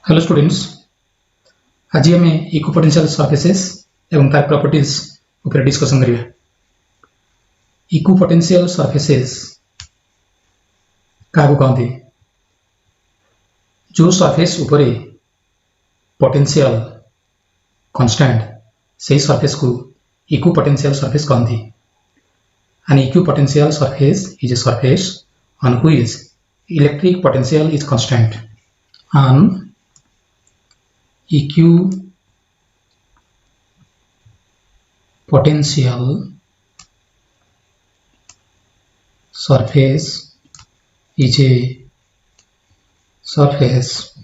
Hello students, आज आम equipotential surfaces एवं तार प्रॉपर्टीज ऊपर डिस्कशन करिया। इक्विपोटेंशियल सरफेसेस काहू कहते? जो सरफेस ऊपर पोटेंशियल कांस्टेंट से सरफेस को इक्विपोटेंशियल सरफेस कहते। An equipotential surface is a surface on which electric potential is constant. An equipotential surface is a surface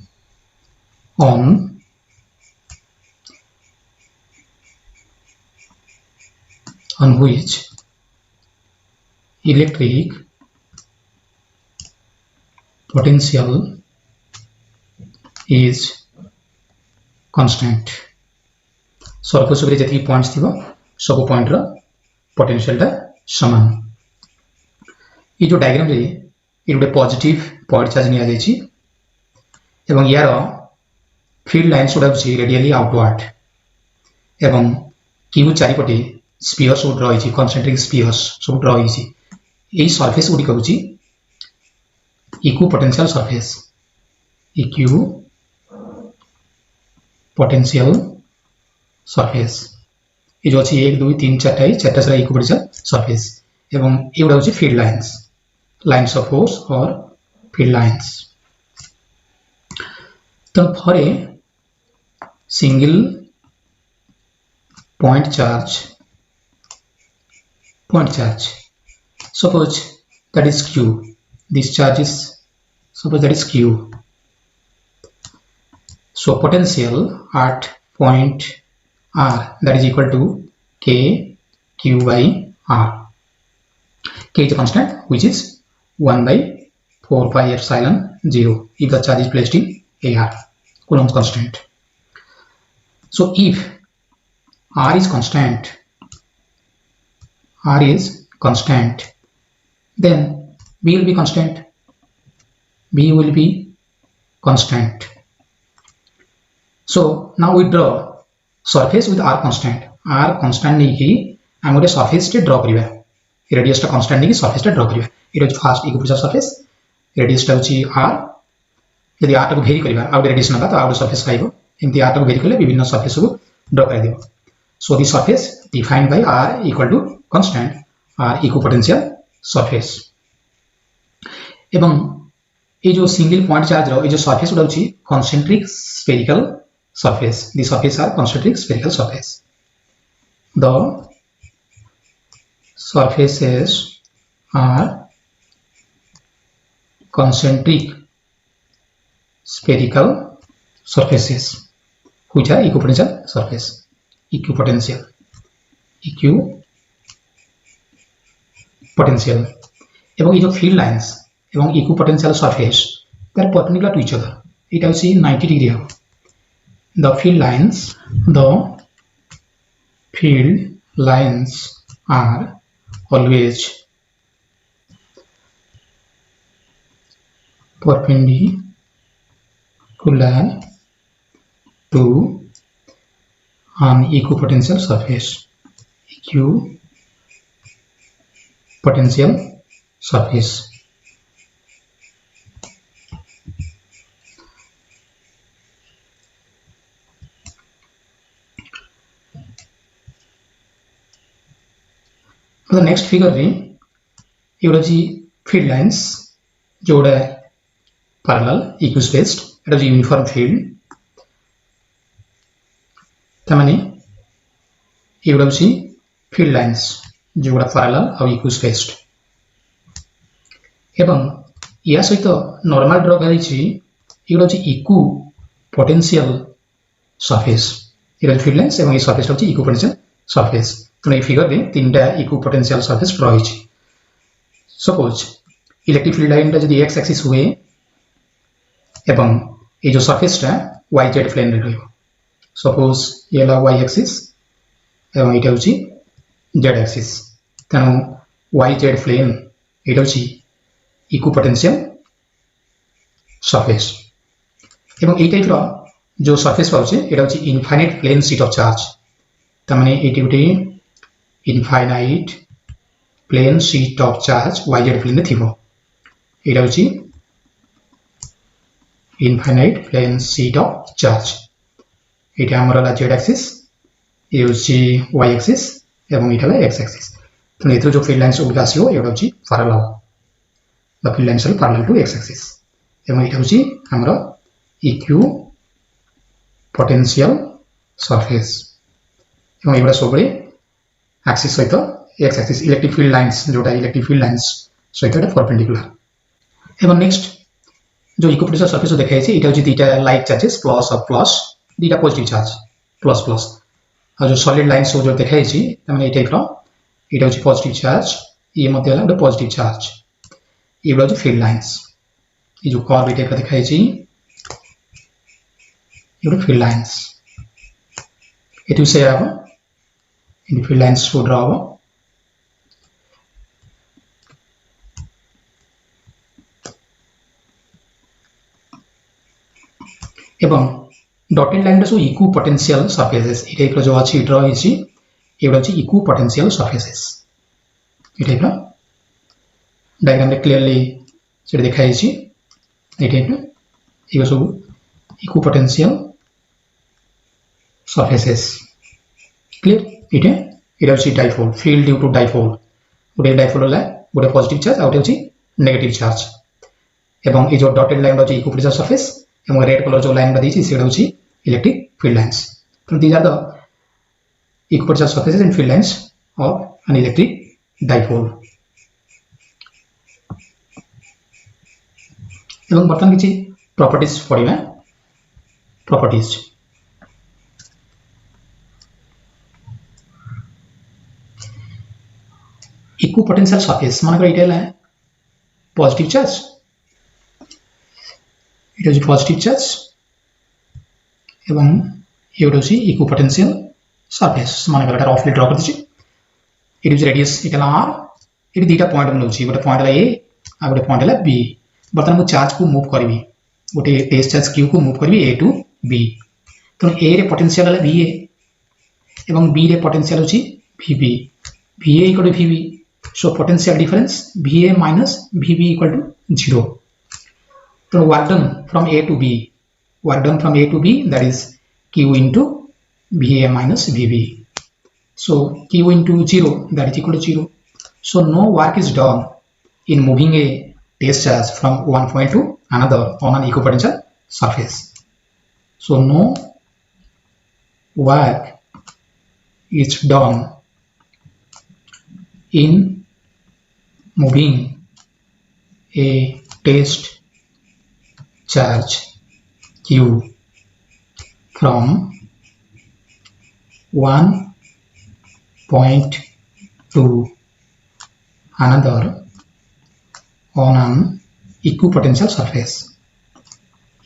on which electric potential is constant. Surface उपरे जति points थिबो सब point रो potential टा समान। ये जो डायग्राम रे ये गोटे पॉजिटिव पॉइंट चार्ज निया जायछि एवं यार फील्ड लाइन्स गुडा अछि रेडियली आउटवर्ड एवं क्यू चारिपटे स्फीयर्स सब ड्रा होइछि, कन्सेंट्रिक स्फीयर्स सब ड्रा होइछि। एई सरफेस गुडी कहउछि इक्विपोटेंशियल सरफेस। इक्विपोटेंशियल सरफेस ये जो अच्छी 1 2 3 4 चार्टा सारा इक्विपोटेंशियल सरफेस एवं ये गुडा होछि फील्ड लाइन्स ऑफ फोर्स और फील्ड लाइन्स। तो for a single point charge suppose that is q, this charge is suppose that is q, so potential at point r that is equal to k q by r. K is a constant which is 1 by 4 pi epsilon 0 if the charge is placed in AR, Coulomb's constant. So if R is constant, then B will be constant. So now we draw surface with R constant नहीं कि हम गोटे surface टे draw करिवा, radius टा constant नहीं कि surface टा draw करिवा। ये फर्स्ट इक्विपोटेंशियल सरफेस, radius टा होची R। यदि R टा को वेरी करिवा आउट radius नका तो आउट सरफेस पाइबो, एमती R टा को वेरी करले विभिन्न सरफेस को ड्रा कर देबो। So the surface defined by R equal to constant or equipotential surface. एवं ये जो सिंगल पॉइंट चार्ज रो ये जो सरफेस उडा होची concentric spherical surface. The surface are concentric spherical surface. The surfaces are concentric spherical surfaces which are equipotential surface. Equipotential एवं ये जो field lines एवं equipotential surface they are perpendicular to each other. It will see 90 degree अब the field lines are always perpendicular to an equipotential surface. The next figure रे ये वाला जी field lines जो है पैरेलल इक्विस्पेस्ड एटा जी यूनिफॉर्म फील्ड तमाने ये वाला जी field lines जो गुड़ा पैरेलल और इक्विस्पेस्ड एवं या सहित नॉर्मल ड्रा करै छी ये वाला जी इक्विपोटेंशियल सरफेस ये फील्ड लाइन्स एवं ये सरफेस होची इक्विपोटेंशियल सरफेस। तो ये फिगर रे तीनटा इक्विपोटेंशियल सरफेस ड्रा होई छी। सपोज इलेक्ट्रिक फील्ड लाइन टा जदी x एक्सिस हुए एवं ये जो सरफेस टा y z प्लेन रे रहइबो। सपोज ये ला y एक्सिस एवं एटा होची z एक्सिस, तेणु y z प्लेन एटा होची इक्विपोटेंशियल सरफेस। এবং এই টাইপর जो सरफेस पाचे এটা হচ্ছে infinite plane sheet of charge. তার মানে এটি গোটে infinite plane sheet of charge y z প্লেনে থিব। এটা হচ্ছে infinite plane sheet of charge. এটা আমার হল z एक्सिस, ये হচ্ছে y एक्सिस এবং এটা হল x एक्सिस। তো এতে যে ফিল্ড লাইন্স গুলো আসিও এটা হচ্ছে প্যারালাল বা ফিল্ড লাইন্স হল প্যারালাল টু x एक्सिस এবং এটা হচ্ছে আমরা ইকিউ potential surface এবং এগুলা সবরে axis সহিত x axis electric field lines যেটা ইলেকট্রিক ফিল্ড লাইন্স সহিত এটা পারপেন্ডিকুলার। এবং নেক্সট যে ইকুইপোটেনশিয়াল সারফেস দেখাইছে এটা হচ্ছে দুইটা লাইক চার্জেস প্লাস আর প্লাস, দুইটা পজিটিভ চার্জ প্লাস প্লাস। আর যে সলিড লাইন্স যে দেখাইছি তার মানে এই টাইপর এটা হচ্ছে পজিটিভ চার্জ, এর মধ্যে হলো একটা পজিটিভ চার্জ, এগুলো হচ্ছে ফিল্ড লাইন্স। এই যে কার্ভ এটা দেখাইছি এগুলো ফিল্ড লাইন্স। এটু সে আব এই ফিল্ড লাইন্স শো ড্র হব। এবং ডটেড লাইনটা সব ইকু পটেনশিয়াল সারফেসেস। এই টাইপর যে আছে ড্র হয়েছি এগুলো হচ্ছে ইকু পটেনশিয়াল সারফেসেস। এই টাইপর ডায়াগ্রামে ক্লিয়ারলি সেটা দেখা হয়েছি। এই টাইপর এগুলো সব ইকু পটেনশিয়াল surfaces clear। এটা হচ্ছে dipole, field due to dipole. গোটে ডাইপোল হলে গোটে পজিটিভ চার্জ আর গোটে হচ্ছে নেগেটিভ চার্জ। এবং এই যে ডটেড লাইনটা হচ্ছে ইকুইপোটেনশিয়াল সারফেস এবং রেড কালার যে লাইনটা দিয়েছি সেটা হচ্ছে ইলেকট্রিক ফিল্ড লাইন্স। তো this are the equipotential surfaces and field lines of an electric dipole. এবং বর্তমান কিছু প্রপার্টিজ পড়িবা। প্রপার্টিজ ইকুইপোটেনশিয়াল সারফেস মানে এটা হল পজিটিভ চার্জ, এটা হচ্ছে পজিটিভ চার্জ এবং এটা হচ্ছে ইকুইপোটেনশিয়াল সারফেস মানে এটা রফলি ড্র করতেছি। এটা হচ্ছে রেডিয়াস, এটা হল আর, এটা দুইটা পয়েন্ট নেছি, গোটে পয়েন্ট হল এ আর গোটে পয়েন্ট হল বি। বর্তমান মু চার্জ কু মুভ করবি, গোটে টেস্ট চার্জ কিউ কু মুভ করবি এ টু বি। তো এ রে পটেনশিয়াল হল ভি এ এবং বি রে পটেনশিয়াল হচ্ছে VB. V A equal to VB, so potential difference VA minus VB equal to 0. So work done from A to B, work done from A to B, that is Q into VA minus VB. So Q into 0, that is equal to 0. So no work is done in moving a test charge from one point to another on an equipotential surface. So no work is done in moving a test charge Q from one point to another on an equipotential surface.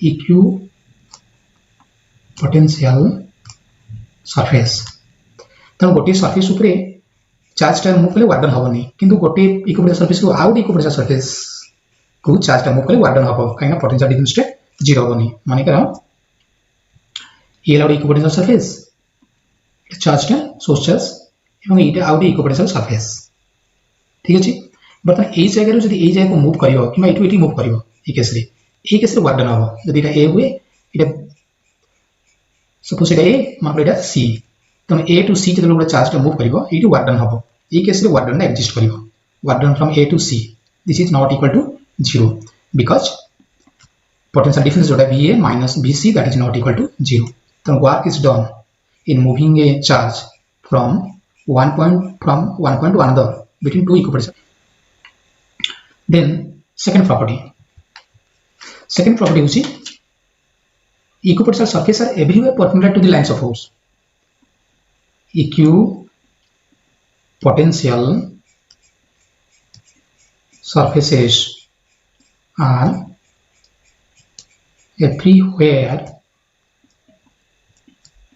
Equipotential surface तो गोटे surface उपरे charge टा move कले work done हबनी, किंतु गोटे equipotential surface को out equipotential surface को charge टा मूव कले वर्क डन हबो, काइना पोटेंशियल डिफरेंस टा जीरो हबनी। माने करा ये लाउड इक्विपोटेंशियल सरफेस चार्ज टा सोर्स चार्ज এবং এইটা আউট ইকুইপোটেনশিয়াল সারফেস। ঠিক আছে, বর্তমান এই জায়গায় যদি এই জায়গায় মুভ করিব কিংবা এটু এটি মুভ করিব এই কেসরে ওয়ার্ক ডান হবো। যদি এটা এ হুয়ে এটা সপোজ এটা এ মানে এটা সি, তো এ টু সি যেতে গোটে চার্জটা মুভ করিব এইটু ওয়ার্ক ডান হবো। এই কেসরে ওয়ার্ক ডানটা এক্সিস্ট করিব। Work done from A to C this is not equal to 0 because potential difference जोटा VA minus VC that is not equal to 0. So work is done in moving a charge from one point to another between two equipotential. Then second property is equipotential surfaces are everywhere perpendicular to the lines of force. Equipotential surfaces are everywhere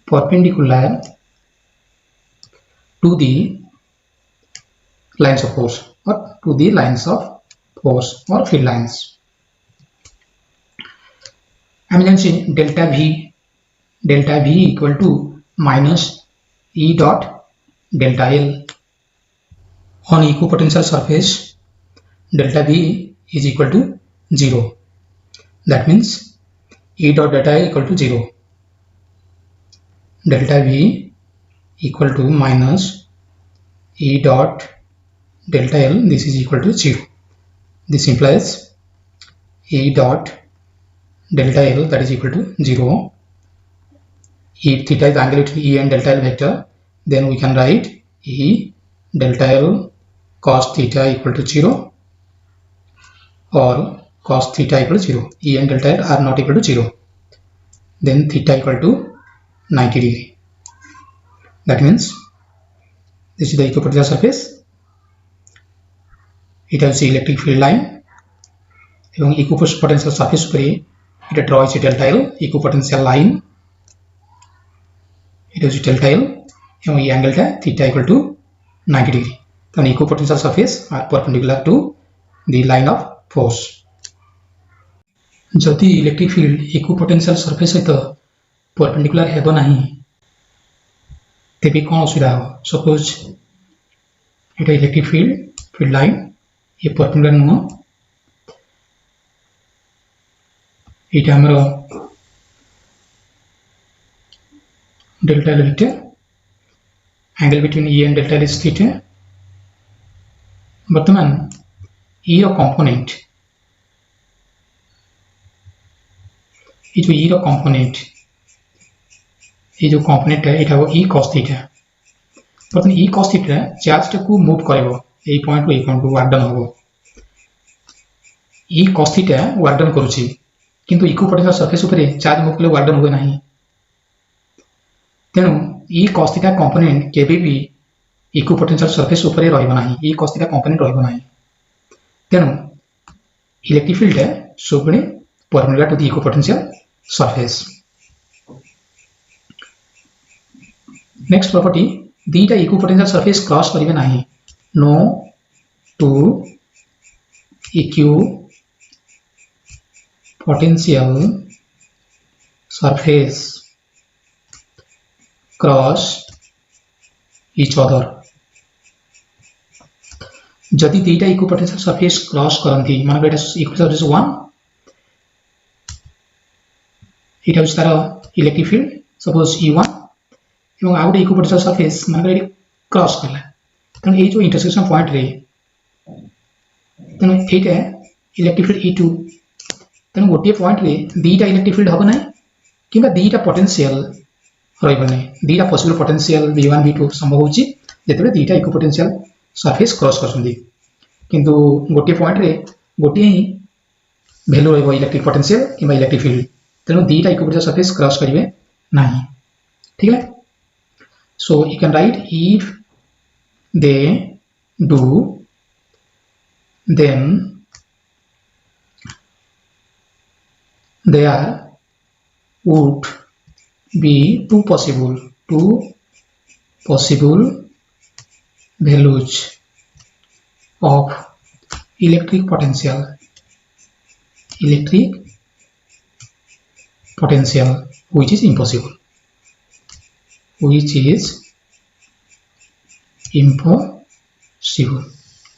perpendicular to the lines of force or to the lines of force or field lines. आम जानी delta V equal to minus E dot delta L on equipotential surface delta V is equal to 0. That means E dot delta L equal to 0. Delta V equal to minus E dot delta L, this is equal to 0. This implies E dot delta L, that is equal to 0. If theta is the angle between E and delta L vector, then we can write E delta L cos theta equal to 0 or cos theta equal to 0. E and delta L are not equal to 0. Then theta equal to 90 degree. That means this is the equipotential surface. It has the electric field line. এবং equipotential surface উপরে এটা draw হয়েছে delta L equipotential line. এটা হচ্ছে delta L এবং এই অ্যাঙ্গেলটা theta equal to 90 degree. তাহলে equipotential surface are perpendicular to the line of force. যদি electric field equipotential surface সହିତ perpendicular ହେବ ନାହିଁ ତେବେ କ'ଣ ଅସୁବିଧା ହେବ? ସପୋଜ এটা ইলেক্ট্রিক ফিল্ড লাইন ये perpendicular ନୁହଁ, এটা ଆମର delta L vector, angle between E and delta L is theta. बर्तमान E ର कंपोनेंट ये जो E ର कंपोनेंट ये जो कंपोनेंट है এটা E cos theta. बर्तमान E cos theta चार्ज टाକୁ मूव करबो এই पॉइंट को वर्क डन होबो. E cos theta work done करूची किंतु इक्विपोटेंशियल सरफेस ऊपर चार्ज मूव कले वर्क डन होबे नाही. तेणु E cos theta कंपोनेंट केबे भी इक्विपोटेंशियल सरफेस ऊपर रहइबो नाही. E cos theta कंपोनेंट रहइबो नाही. तेणु इलेक्ट्रिक फील्ड है सबने perpendicular to the equipotential surface. Next property दीटा इक्विपोटेंशियल सरफेस क्रॉस करिवे नाही. No two equipotential surface cross each other. जदि दीटा इक्विपोटेंशियल सरफेस क्रॉस करंती माने बेटा इक्विपोटेंशियल सरफेस 1 इटा होछ तार इलेक्ट्रिक फील्ड सपोज E1 एवं आ गोटे इक्विपोटेंशियल सरफेस माने एटी क्रॉस करला. तन ए जो इंटरसेक्शन पॉइंट रे तन एटा इलेक्ट्रिक फील्ड E2 तन गोटे पॉइंट रे दीटा इलेक्ट्रिक फील्ड हबो नै किबा दीटा पोटेंशियल रहइबो नै. दीटा पॉसिबल पोटेंशियल V1 V2 संभव होची जेतबे दीटा इक्विपोटेंशियल सरफेस क्रॉस करछन्ती. किंतु गोटे पॉइंट रे गोटे ही वैल्यू रहइबो इलेक्ट्रिक पोटेंशियल किबा इलेक्ट्रिक फील्ड. तेनु दीटा इक्विपोटेंशियल सरफेस क्रॉस करिवे नाही. ठीक है. So you can write if they do then there would be two possible values of electric potential which is impossible.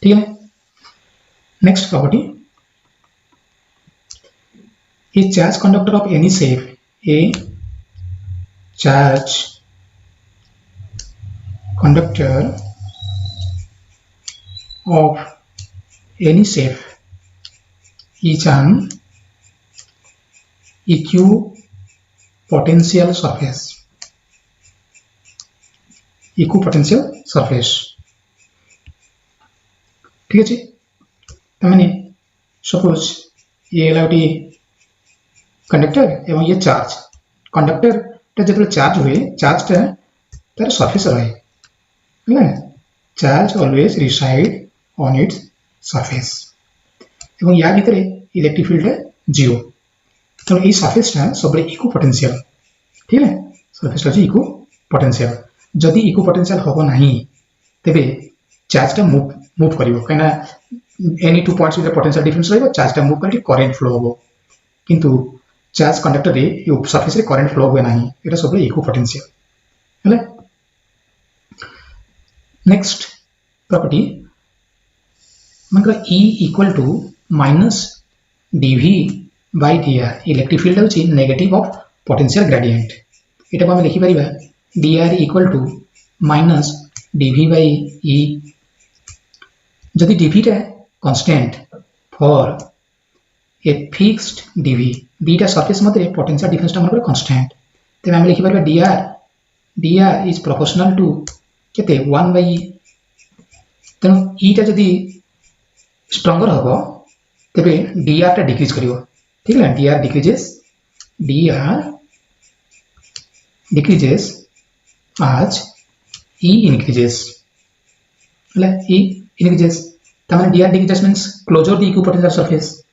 ठीक है. Next property A charge conductor of any shape is an equipotential surface. ठीक है. तमाने suppose ये लाउटी conductor एवं ये charge conductor ता जब charge हुए चार्ज ता तार सरफेस रहे है. Charge always reside on its surface एवं या भीतर इलेक्ट्रिक फील्ड है 0. तो ये सरफेस ता सब इक्विपोटेंशियल. ठीक है. सरफेस ता इक्विपोटेंशियल. जदि इक्विपोटेंशियल होबो नाही तबे चार्ज ता मूव करिवो कना any two points with potential difference रहइबो चार्ज ता मूव करके करंट फ्लो होबो. किंतु चार्ज कंडक्टर रे सरफेस रे करंट फ्लो हुए नाही एटा सब इक्वि पोटेंशियल हेले नेक्स्ट प्रॉपर्टी मनकर E equal to minus dv by dr electric field होची नेगेटिव ऑफ पोटेंशियल ग्रेडियंट एटा को हम लिखि परिबा dr equal to minus dv by E जदि dv टा constant for a fixed dv beta surface मते पोटेंशियल डिफरेंस टा मनकर कांस्टेंट तबे हम लिखि परिबा dr इज प्रोपोर्शनल टू केते 1 by E तेनो E टा जदि स्ट्रॉन्गर हबो तबे dr टा डिक्रीज करिवो ठीक है dr decreases as E increases like E increases तमाने dr decreases means closure the equipotential surface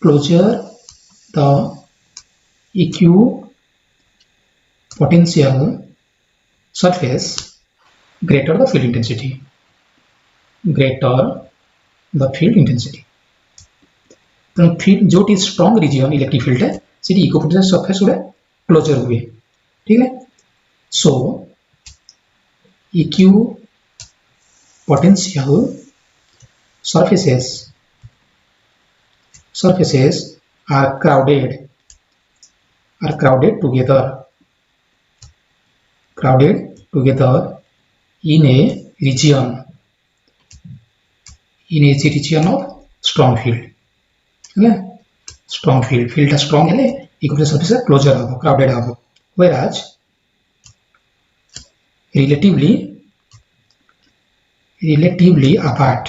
closure the equipotential surface greater the field intensity तो फील्ड जो टी स्ट्रॉन्ग रीजन इलेक्ट्रिक फील्ड है सीधी इक्विपोटेंशियल सरफेस गुडे closer हुए ठीक है so equipotential surfaces are crowded together in a region of strong field है strong field strong है इक्विपोटेंशियल सरफेस क्लोजर हो क्राउडेड हो whereas relatively apart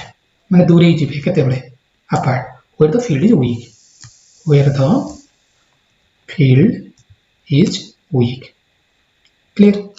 माने दूर ही जीवे केते बळे apart where the field is weak clear